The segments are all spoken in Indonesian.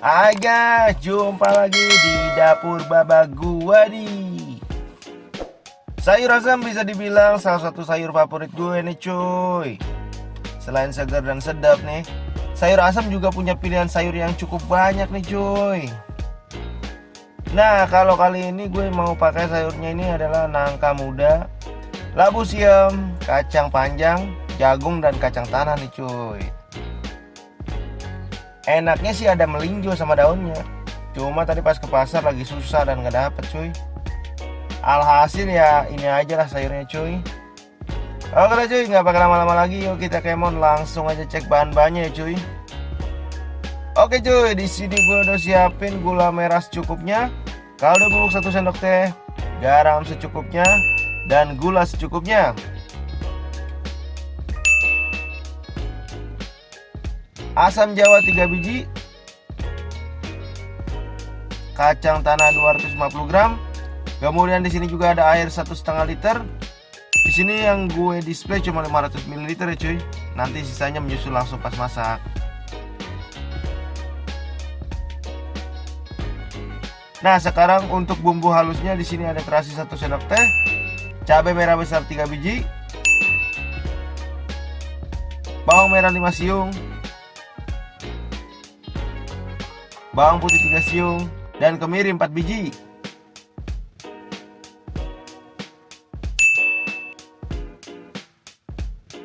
Hai guys, jumpa lagi di dapur baba gua nih. Sayur asam bisa dibilang salah satu sayur favorit gue nih cuy. Selain segar dan sedap nih, sayur asam juga punya pilihan sayur yang cukup banyak nih cuy. Nah, kalau kali ini gue mau pakai sayurnya ini adalah nangka muda, labu siam, kacang panjang, jagung dan kacang tanah nih cuy. Enaknya sih ada melinjo sama daunnya. Cuma tadi pas ke pasar lagi susah dan nggak dapet cuy. Alhasil ya ini aja lah sayurnya cuy. Oke lah cuy, nggak pakai lama-lama lagi, yuk kita kemon langsung aja cek bahan-bahannya ya cuy. Oke cuy, di sini gue udah siapin gula merah secukupnya, kaldu bubuk 1 sendok teh, garam secukupnya, dan gula secukupnya. Asam jawa 3 biji, kacang tanah 250 gram. Kemudian di sini juga ada air 1,5 liter. Di sini yang gue display cuma 500 ml ya cuy. Nanti sisanya menyusul langsung pas masak. Nah, sekarang untuk bumbu halusnya di sini ada terasi 1 sendok teh, cabai merah besar 3 biji, bawang merah 5 siung, bawang putih 3 siung, dan kemiri 4 biji.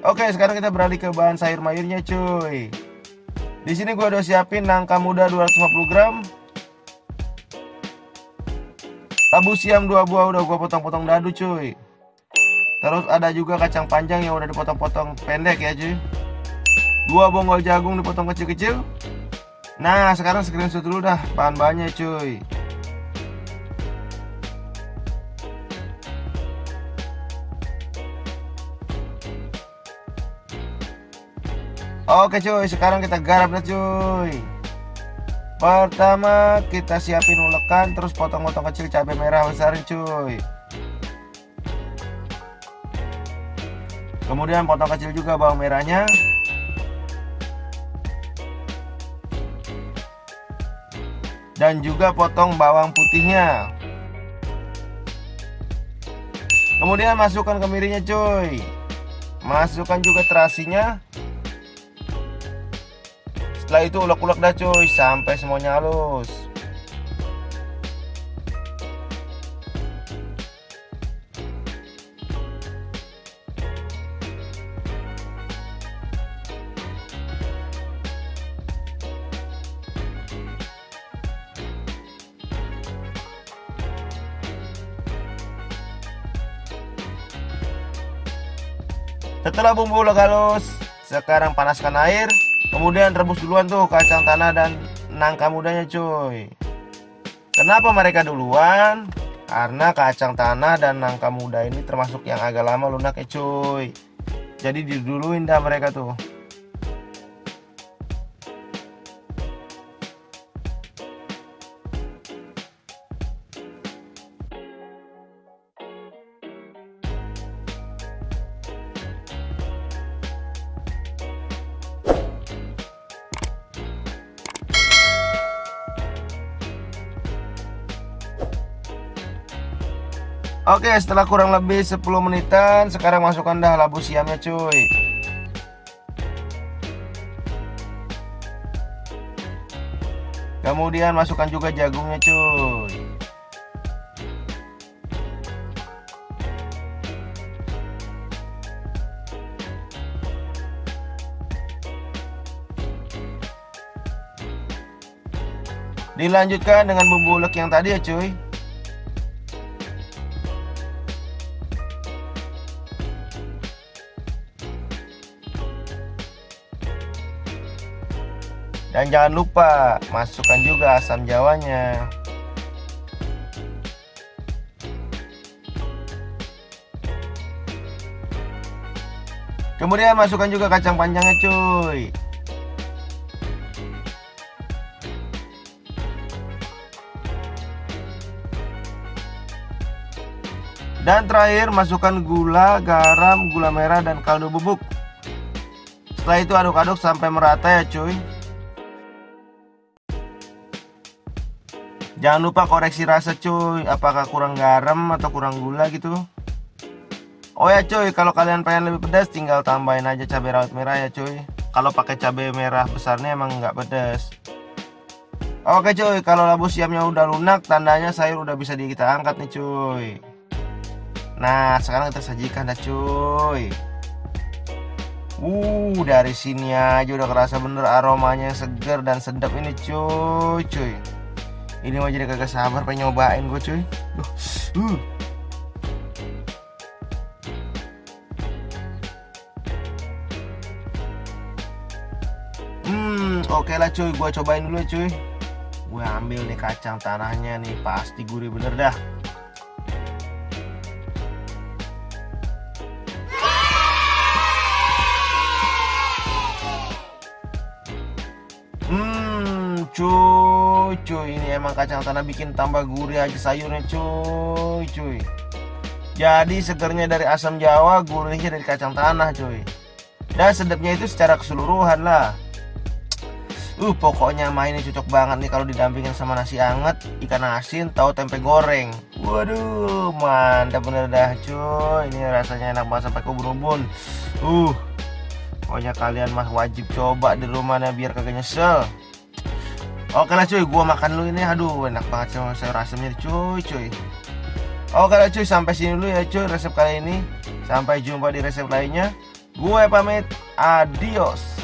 Oke, sekarang kita beralih ke bahan sayur mayurnya cuy. Di sini gue udah siapin nangka muda 250 gram, labu siam 2 buah udah gue potong-potong dadu cuy. Terus ada juga kacang panjang yang udah dipotong-potong pendek ya cuy. 2 bonggol jagung dipotong kecil-kecil. Nah, sekarang screenshot dulu dah bahan-bahannya cuy. Oke cuy, sekarang kita garap dah cuy. Pertama kita siapin ulekan, terus potong-potong kecil cabai merah besar cuy. Kemudian potong kecil juga bawang merahnya. Dan juga potong bawang putihnya. Kemudian masukkan kemirinya cuy. Masukkan juga terasinya. Setelah itu ulek-ulek dah cuy sampai semuanya halus. Setelah bumbu ulek halus, sekarang panaskan air. Kemudian rebus duluan tuh kacang tanah dan nangka mudanya cuy. Kenapa mereka duluan? Karena kacang tanah dan nangka muda ini termasuk yang agak lama lunaknya cuy. Jadi diduluin dah mereka tuh. Oke, setelah kurang lebih 10 menitan, sekarang masukkan dah labu siamnya cuy. Kemudian masukkan juga jagungnya cuy. Dilanjutkan dengan bumbu ulek yang tadi ya cuy. Dan jangan lupa masukkan juga asam jawanya. Kemudian masukkan juga kacang panjangnya cuy. Dan terakhir masukkan gula, garam, gula merah, dan kaldu bubuk. Setelah itu aduk-aduk sampai merata ya cuy. Jangan lupa koreksi rasa cuy, apakah kurang garam atau kurang gula gitu. Oh ya cuy, kalau kalian pengen lebih pedas tinggal tambahin aja cabai rawit merah ya cuy. Kalau pakai cabai merah besarnya emang nggak pedas. Oke cuy, kalau labu siamnya udah lunak, tandanya sayur udah bisa kita angkat nih cuy. Nah, sekarang kita sajikan dah cuy. Dari sini aja udah kerasa bener aromanya yang seger dan sedap ini cuy. Ini mau jadi kagak sabar pengen nyobain gue cuy. Oke lah cuy, gue cobain dulu ya cuy. Gue ambil nih kacang tanahnya nih, pasti gurih bener dah. Cuy, ini emang kacang tanah bikin tambah gurih aja sayurnya cuy. Jadi segernya dari asam jawa, gurihnya dari kacang tanah cuy. Dan sedapnya itu secara keseluruhan lah. Pokoknya main ini cocok banget nih kalau didampingin sama nasi anget, ikan asin, tahu tempe goreng. Waduh, mantap bener dah cuy. Ini rasanya enak banget sampai ke ubun-ubun. Pokoknya kalian mah wajib coba di rumahnya biar kagak nyesel. Oke lah cuy, gua makan dulu ini. Aduh, enak banget sama sayur asemnya cuy. Oke lah cuy, sampai sini dulu ya cuy resep kali ini. Sampai jumpa di resep lainnya. Gue pamit, adios.